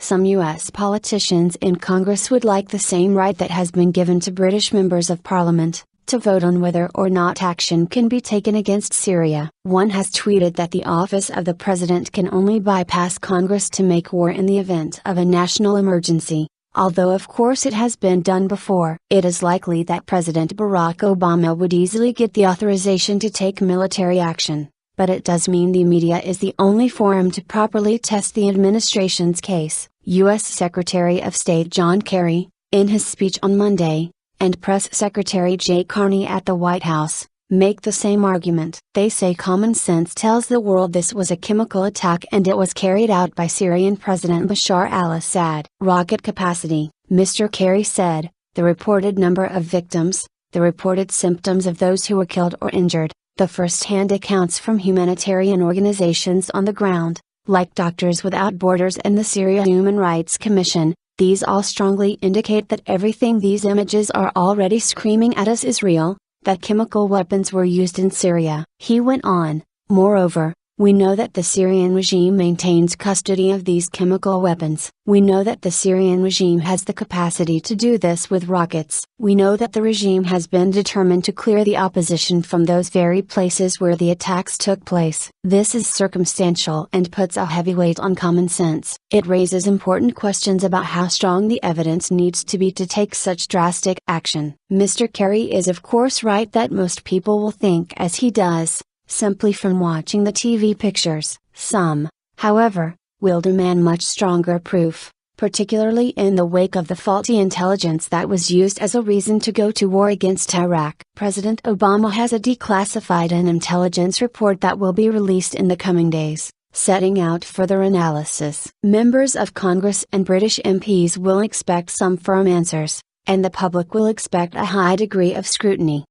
Some US politicians in Congress would like the same right that has been given to British members of Parliament, to vote on whether or not action can be taken against Syria. One has tweeted that the office of the president can only bypass Congress to make war in the event of a national emergency. Although of course it has been done before. It is likely that President Barack Obama would easily get the authorization to take military action, but it does mean the media is the only forum to properly test the administration's case. U.S. Secretary of State John Kerry, in his speech on Monday, and Press Secretary Jay Carney at the White House, make the same argument. They say common sense tells the world this was a chemical attack and it was carried out by Syrian President Bashar al-Assad. Rocket capacity, Mr. Kerry said, the reported number of victims, the reported symptoms of those who were killed or injured, the first-hand accounts from humanitarian organizations on the ground, like Doctors Without Borders and the Syria Human Rights Commission, these all strongly indicate that everything these images are already screaming at us is real, that chemical weapons were used in Syria. He went on, moreover, we know that the Syrian regime maintains custody of these chemical weapons. We know that the Syrian regime has the capacity to do this with rockets. We know that the regime has been determined to clear the opposition from those very places where the attacks took place. This is circumstantial and puts a heavy weight on common sense. It raises important questions about how strong the evidence needs to be to take such drastic action. Mr. Kerry is of course right that most people will think as he does, simply from watching the TV pictures. Some, however, will demand much stronger proof, particularly in the wake of the faulty intelligence that was used as a reason to go to war against Iraq. President Obama has declassified an intelligence report that will be released in the coming days, setting out further analysis. Members of Congress and British MPs will expect some firm answers, and the public will expect a high degree of scrutiny.